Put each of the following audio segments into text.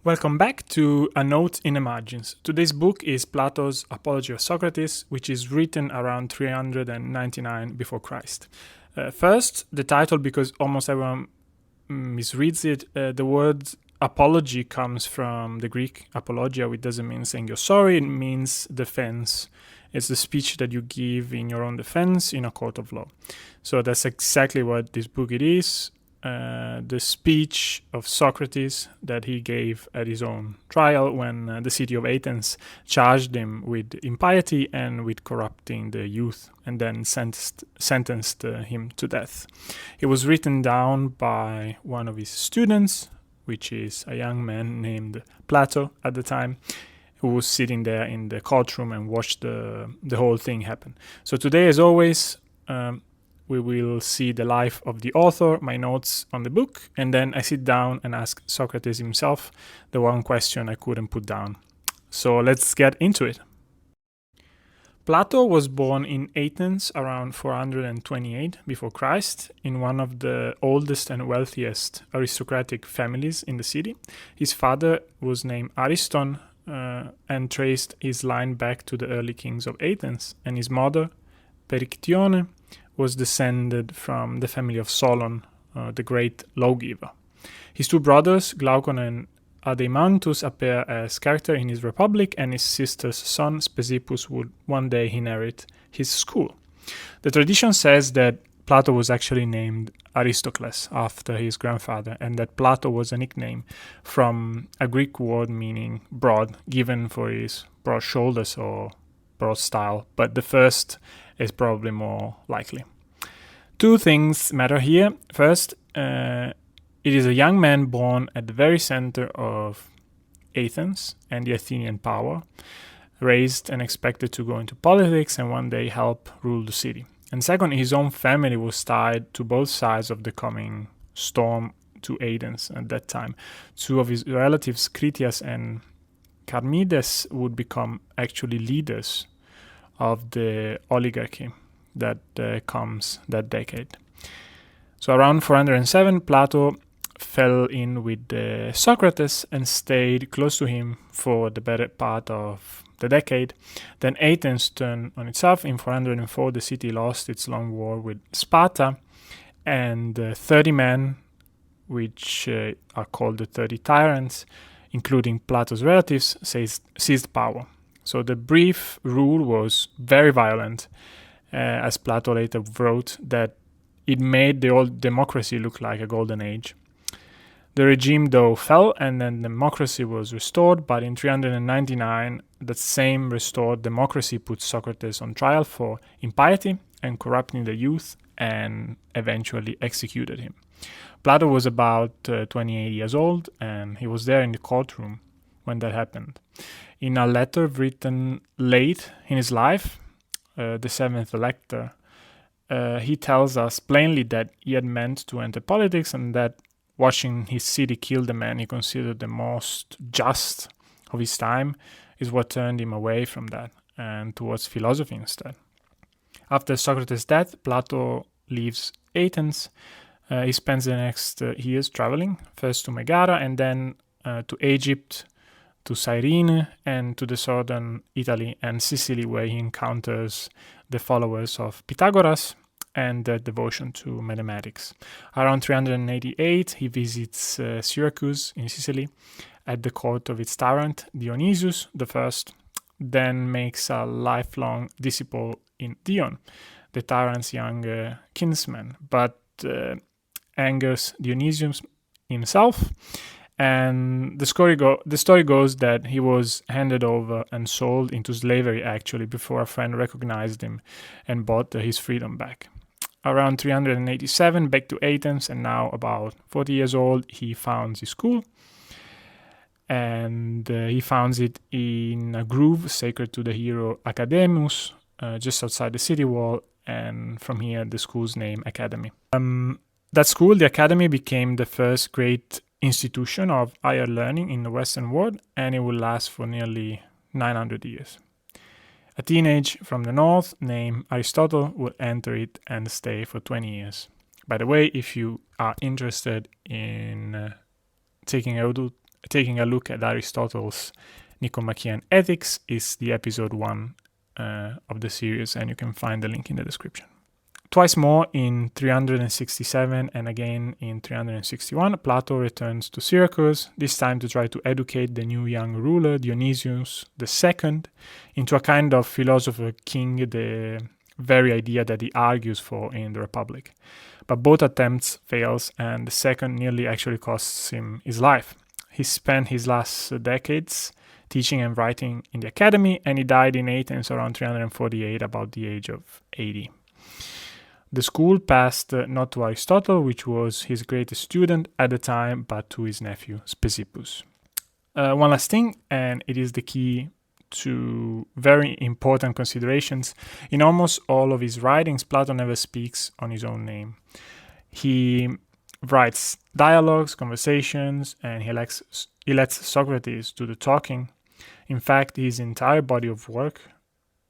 Welcome back to A Note in the Margins. Today's book is Plato's Apology of Socrates, which is written around 399 before Christ. First, the title, because almost everyone misreads it. The word apology comes from the Greek apologia, which doesn't mean saying you're sorry, it means defense. It's the speech that you give in your own defense in a court of law. So that's exactly what this book it is. The speech of Socrates that he gave at his own trial when the city of Athens charged him with impiety and with corrupting the youth, and then sentenced him to death. It was written down by one of his students, which is a young man named Plato at the time, who was sitting there in the courtroom and watched the whole thing happen. So today, as always, we will see the life of the author, my notes on the book, and then I sit down and ask Socrates himself the one question I couldn't put down. So let's get into it. Plato was born in Athens around 428 before Christ in one of the oldest and wealthiest aristocratic families in the city. His father was named Ariston and traced his line back to the early kings of Athens, and his mother, Perictione, was descended from the family of Solon, the great lawgiver. His two brothers, Glaucon and Adeimantus, appear as characters in his Republic, and his sister's son, Spesippus, would one day inherit his school. The tradition says that Plato was actually named Aristocles after his grandfather, and that Plato was a nickname from a Greek word meaning broad, given for his broad shoulders or broad style, but the first is probably more likely. Two things matter here. First, it is a young man born at the very center of Athens and the Athenian power, raised and expected to go into politics and one day help rule the city. And second, his own family was tied to both sides of the coming storm to Athens at that time. Two of his relatives, Critias and Charmides, would become actually leaders of the oligarchy that comes that decade. So around 407, Plato fell in with Socrates and stayed close to him for the better part of the decade. Then Athens turned on itself. In 404, the city lost its long war with Sparta, and 30 men, which are called the 30 tyrants, including Plato's relatives, seized power. So the brief rule was very violent, as Plato later wrote, that it made the old democracy look like a golden age. The regime, though, fell, and then democracy was restored, but in 399, that same restored democracy put Socrates on trial for impiety and corrupting the youth, and eventually executed him. Plato was about 28 years old, and he was there in the courtroom when that happened. In a letter written late in his life, the seventh lector, he tells us plainly that he had meant to enter politics, and that watching his city kill the man he considered the most just of his time is what turned him away from that and towards philosophy instead. After Socrates' death, Plato leaves Athens. He spends the next years traveling, first to Megara and then to Egypt, to Cyrene, and to the southern Italy and Sicily, where he encounters the followers of Pythagoras and their devotion to mathematics. Around 388, he visits Syracuse in Sicily at the court of its tyrant, Dionysius I, then makes a lifelong disciple in Dion, the tyrant's young kinsman, but angers Dionysius himself. And the story goes that he was handed over and sold into slavery actually before a friend recognized him and bought his freedom back. Around 387, back to Athens, and now about 40 years old, he founds his school. And he founds it in a grove sacred to the hero Academus, just outside the city wall, and from here the school's name Academy. That school, the Academy, became the first great institution of higher learning in the Western world, and it will last for nearly 900 years. A teenage from the north named Aristotle will enter it and stay for 20 years. By the way, if you are interested in taking taking a look at Aristotle's Nicomachean Ethics is the episode 1 of the series, and you can find the link in the description. Twice more, in 367 and again in 361, Plato returns to Syracuse, this time to try to educate the new young ruler, Dionysius II, into a kind of philosopher king, the very idea that he argues for in the Republic. But both attempts fails, and the second nearly actually costs him his life. He spent his last decades teaching and writing in the academy, and he died in Athens around 348, about the age of 80. The school passed not to Aristotle, which was his greatest student at the time, but to his nephew, Speusippus. One last thing, and it is the key to very important considerations. In almost all of his writings, Plato never speaks on his own name. He writes dialogues, conversations, and he lets Socrates do the talking. In fact, his entire body of work,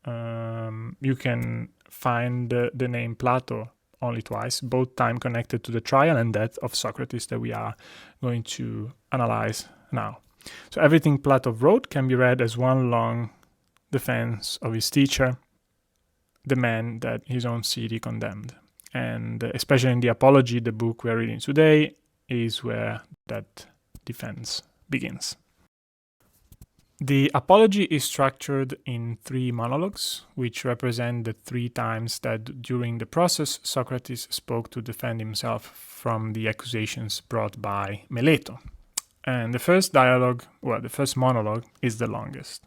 you can find the name Plato only twice, both time connected to the trial and death of Socrates that we are going to analyze now. So everything Plato wrote can be read as one long defense of his teacher, the man that his own city condemned. And especially in the Apology, the book we're reading today, is where that defense begins. The Apology is structured in 3 monologues, which represent the 3 times that during the process Socrates spoke to defend himself from the accusations brought by Meleto. And the first monologue is the longest.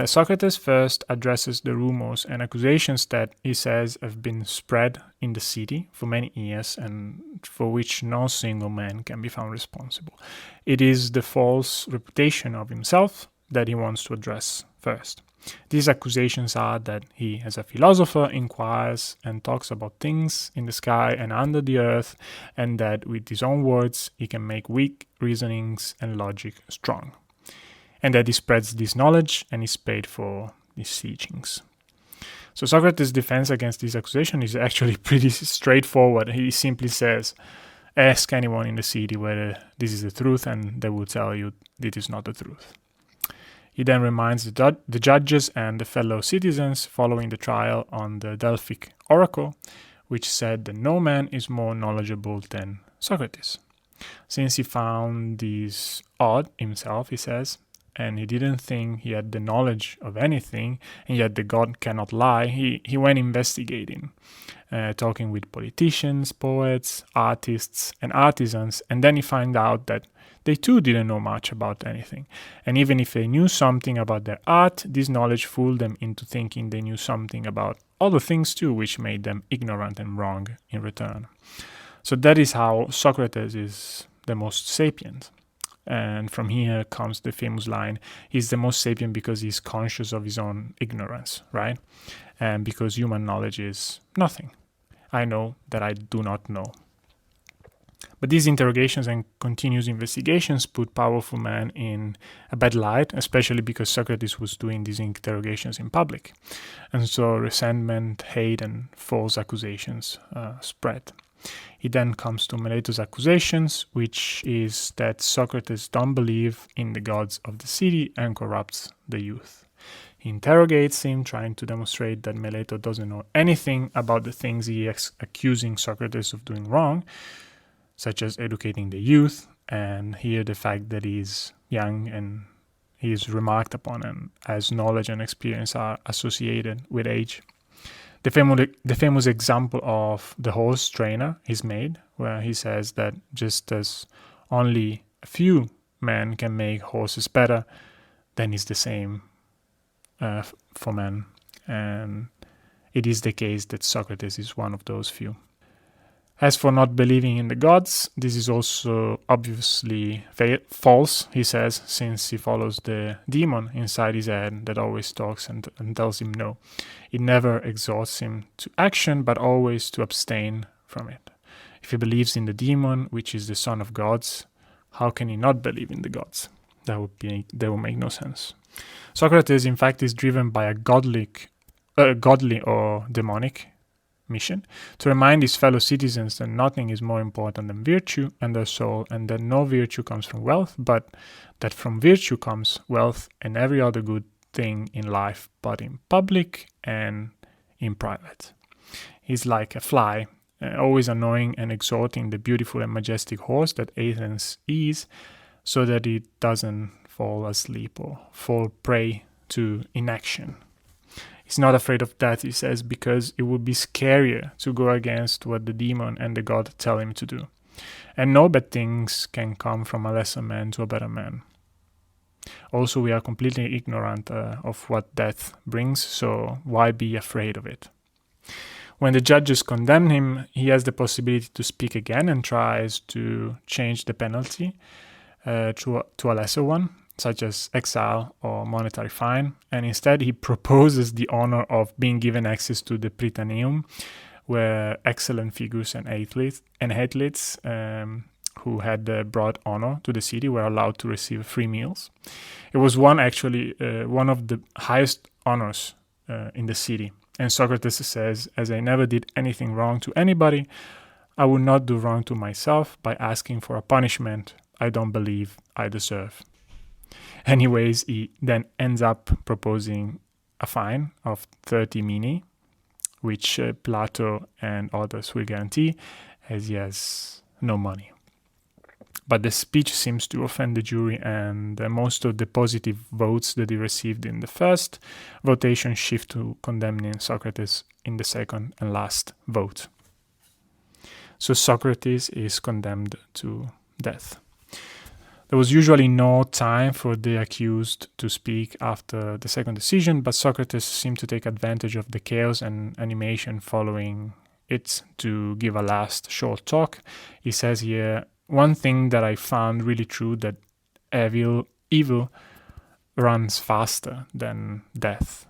Socrates first addresses the rumors and accusations that he says have been spread in the city for many years and for which no single man can be found responsible. It is the false reputation of himself that he wants to address first. These accusations are that he, as a philosopher, inquires and talks about things in the sky and under the earth, and that with his own words he can make weak reasonings and logic strong. And that he spreads this knowledge and is paid for these teachings. So Socrates' defense against this accusation is actually pretty straightforward. He simply says, ask anyone in the city whether this is the truth, and they will tell you it is not the truth. He then reminds the judges and the fellow citizens following the trial on the Delphic oracle, which said that no man is more knowledgeable than Socrates. Since he found this odd himself, he says, and he didn't think he had the knowledge of anything, and yet the god cannot lie, he went investigating, talking with politicians, poets, artists, and artisans, and then he found out that they too didn't know much about anything. And even if they knew something about their art, this knowledge fooled them into thinking they knew something about other things too, which made them ignorant and wrong in return. So that is how Socrates is the most sapient. And from here comes the famous line, he's the most sapient because he's conscious of his own ignorance, right? And because human knowledge is nothing. I know that I do not know. But these interrogations and continuous investigations put powerful men in a bad light, especially because Socrates was doing these interrogations in public. And so resentment, hate, and false accusations spread. He then comes to Meletus' accusations, which is that Socrates don't believe in the gods of the city and corrupts the youth. He interrogates him, trying to demonstrate that Meleto doesn't know anything about the things he is accusing Socrates of doing wrong, such as educating the youth, and here the fact that he's young and he is remarked upon and as knowledge and experience are associated with age. The famous example of the horse trainer is made, where he says that just as only a few men can make horses better, then it's the same for men. And it is the case that Socrates is one of those few. As for not believing in the gods, this is also obviously false, he says, since he follows the demon inside his head that always talks and tells him no. It never exhorts him to action, but always to abstain from it. If he believes in the demon, which is the son of gods, how can he not believe in the gods? That would make no sense. Socrates, in fact, is driven by a godly or demonic mission, to remind his fellow citizens that nothing is more important than virtue and their soul, and that no virtue comes from wealth, but that from virtue comes wealth and every other good thing in life, but in public and in private. He's like a fly, always annoying and exhorting the beautiful and majestic horse that Athens is, so that it doesn't fall asleep or fall prey to inaction. He's not afraid of death, he says, because it would be scarier to go against what the demon and the god tell him to do. And no bad things can come from a lesser man to a better man. Also, we are completely ignorant of what death brings, so why be afraid of it? When the judges condemn him, he has the possibility to speak again and tries to change the penalty to a lesser one, such as exile or monetary fine, and instead he proposes the honor of being given access to the Prytaneum, where excellent figures and athletes who had brought honor to the city were allowed to receive free meals. It was one of the highest honors in the city, and Socrates says, "As I never did anything wrong to anybody, I would not do wrong to myself by asking for a punishment I don't believe I deserve." Anyways, he then ends up proposing a fine of 30 minae, which Plato and others will guarantee, as he has no money. But the speech seems to offend the jury, and most of the positive votes that he received in the first votation shift to condemning Socrates in the second and last vote. So Socrates is condemned to death. There was usually no time for the accused to speak after the second decision, but Socrates seemed to take advantage of the chaos and animation following it to give a last short talk. He says here, "One thing that I found really true, that evil runs faster than death."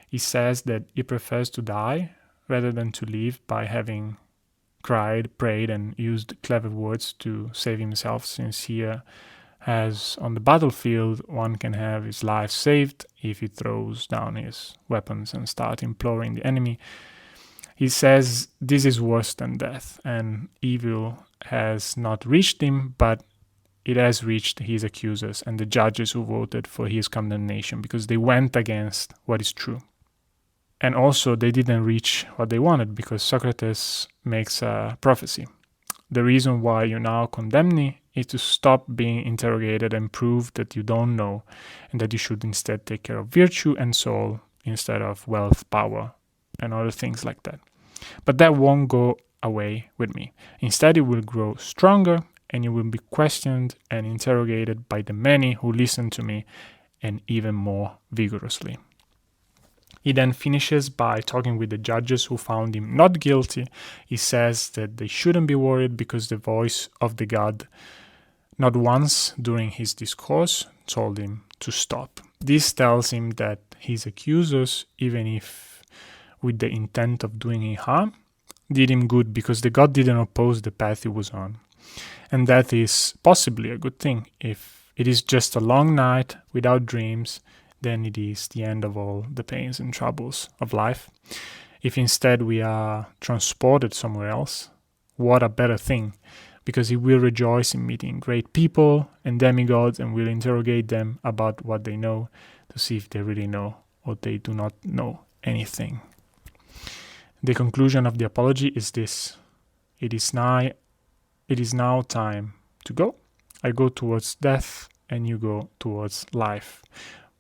He says that he prefers to die rather than to live by having cried, prayed, and used clever words to save himself, since here, as on the battlefield, one can have his life saved if he throws down his weapons and starts imploring the enemy. He says this is worse than death, and evil has not reached him, but it has reached his accusers and the judges who voted for his condemnation, because they went against what is true. And also they didn't reach what they wanted, because Socrates makes a prophecy. The reason why you now condemn me is to stop being interrogated and prove that you don't know, and that you should instead take care of virtue and soul instead of wealth, power, and other things like that. But that won't go away with me. Instead, it will grow stronger, and you will be questioned and interrogated by the many who listen to me, and even more vigorously. He then finishes by talking with the judges who found him not guilty. He says that they shouldn't be worried because the voice of the God not once during his discourse told him to stop. This tells him that his accusers, even if with the intent of doing him harm, did him good because the God didn't oppose the path he was on. And that is possibly a good thing. If it is just a long night without dreams, then it is the end of all the pains and troubles of life. If instead we are transported somewhere else, what a better thing, because he will rejoice in meeting great people and demigods and will interrogate them about what they know to see if they really know or they do not know anything. The conclusion of the apology is this: it is now time to go. I go towards death and you go towards life.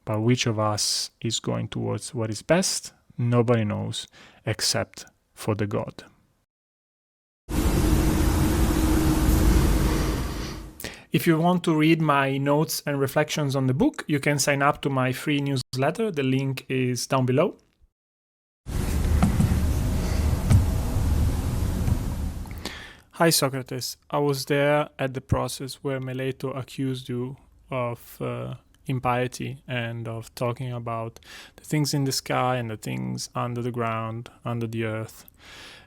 But which of us is going towards what is best? Nobody knows except for the God. If you want to read my notes and reflections on the book, you can sign up to my free newsletter. The link is down below. Hi Socrates, I was there at the process where Meleto accused you of impiety and of talking about the things in the sky and the things under the ground, under the earth,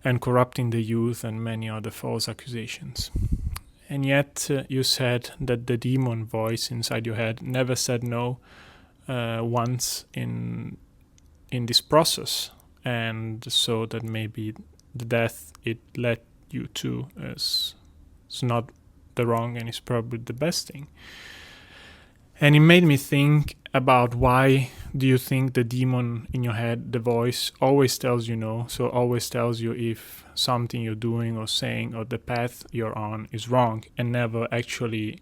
and corrupting the youth and many other false accusations. And yet you said that the demon voice inside your head never said no once in this process, and so that maybe the death it led you to is not the wrong, and it's probably the best thing. And it made me think about why do you think the demon in your head, the voice, always tells you no? So always tells you if something you're doing or saying or the path you're on is wrong, and never actually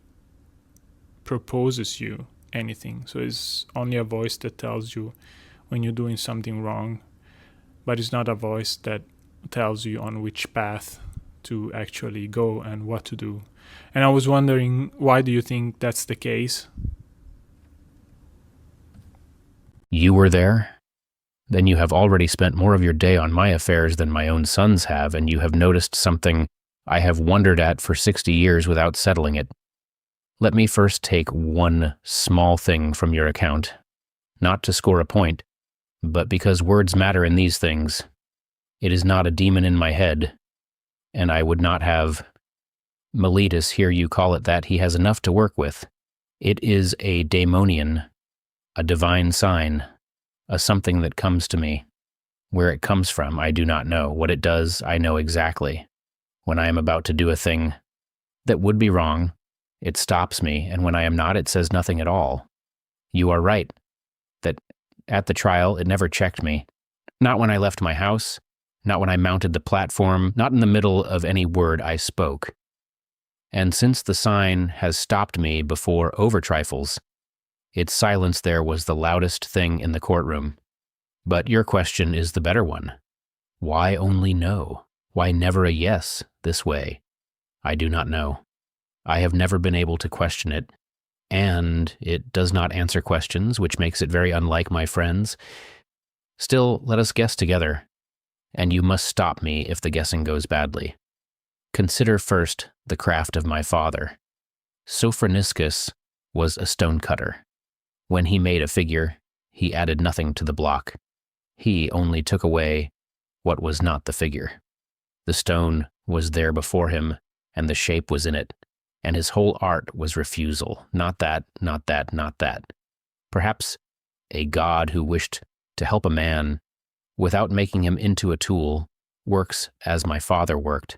proposes you anything. So it's only a voice that tells you when you're doing something wrong, but it's not a voice that tells you on which path to actually go and what to do. And I was wondering, why do you think that's the case? You were there? Then you have already spent more of your day on my affairs than my own sons have, and you have noticed something I have wondered at for 60 years without settling it. Let me first take one small thing from your account, not to score a point, but because words matter in these things. It is not a demon in my head, and I would not have Meletus hear you call it that. He has enough to work with. It is a daemonian, a divine sign, a something that comes to me. Where it comes from, I do not know. What it does, I know exactly. When I am about to do a thing that would be wrong, it stops me, and when I am not, it says nothing at all. You are right, that at the trial, it never checked me. Not when I left my house, not when I mounted the platform, not in the middle of any word I spoke. And since the sign has stopped me before over-trifles, its silence there was the loudest thing in the courtroom. But your question is the better one. Why only no? Why never a yes this way? I do not know. I have never been able to question it, and it does not answer questions, which makes it very unlike my friends. Still, let us guess together, and you must stop me if the guessing goes badly. Consider first the craft of my father. Sophroniscus was a stonecutter. When he made a figure, he added nothing to the block. He only took away what was not the figure. The stone was there before him, and the shape was in it, and his whole art was refusal. Not that, not that, not that. Perhaps a god who wished to help a man without making him into a tool works as my father worked,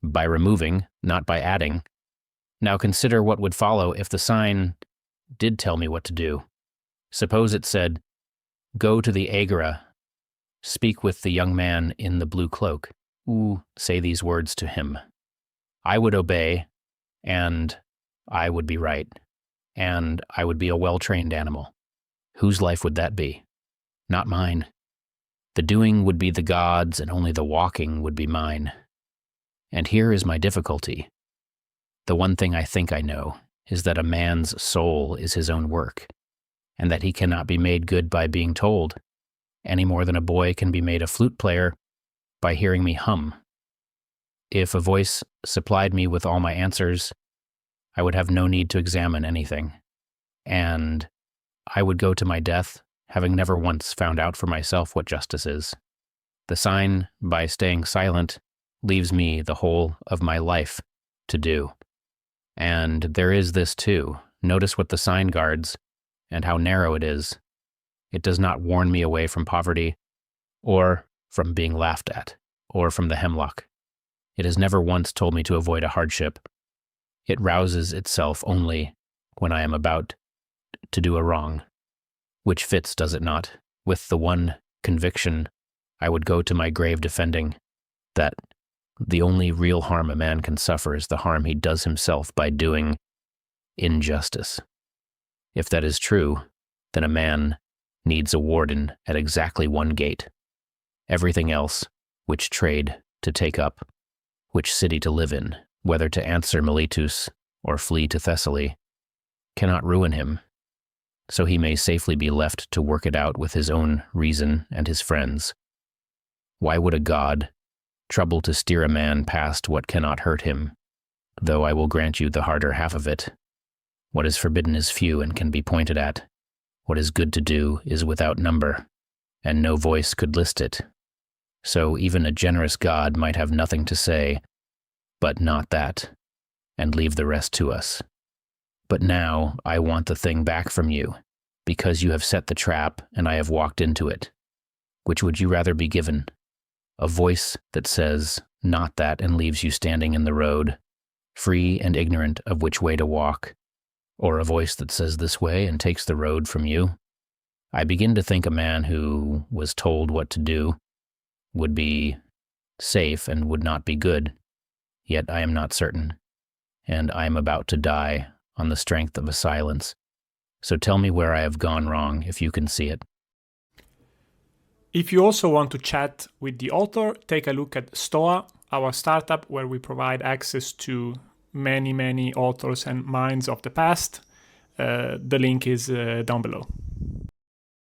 by removing, not by adding. Now consider what would follow if the sign did tell me what to do. Suppose it said, "Go to the agora, speak with the young man in the blue cloak. Say these words to him." I would obey, and I would be right, and I would be a well-trained animal. Whose life would that be? Not mine. The doing would be the gods, and only the walking would be mine. And here is my difficulty. The one thing I think I know is that a man's soul is his own work, and that he cannot be made good by being told, any more than a boy can be made a flute player by hearing me hum. If a voice supplied me with all my answers, I would have no need to examine anything, and I would go to my death, having never once found out for myself what justice is. The sign, by staying silent, leaves me the whole of my life to do. And there is this too. Notice what the sign guards, and how narrow it is. It does not warn me away from poverty, or from being laughed at, or from the hemlock. It has never once told me to avoid a hardship. It rouses itself only when I am about to do a wrong, which fits, does it not, with the one conviction I would go to my grave defending, that the only real harm a man can suffer is the harm he does himself by doing injustice. If that is true, then a man needs a warden at exactly one gate. Everything else, which trade to take up, which city to live in, whether to answer Meletus or flee to Thessaly, cannot ruin him, so he may safely be left to work it out with his own reason and his friends. Why would a god trouble to steer a man past what cannot hurt him, though I will grant you the harder half of it? What is forbidden is few and can be pointed at. What is good to do is without number, and no voice could list it. So even a generous God might have nothing to say, but not that, and leave the rest to us. But now I want the thing back from you, because you have set the trap and I have walked into it. Which would you rather be given? A voice that says, "Not that," and leaves you standing in the road, free and ignorant of which way to walk, or a voice that says "this way" and takes the road from you. I begin to think a man who was told what to do would be safe and would not be good, yet I am not certain, and I am about to die on the strength of a silence. So tell me where I have gone wrong if you can see it. If you also want to chat with the author, take a look at Stoa, our startup where we provide access to many authors and minds of the past. The link is down below.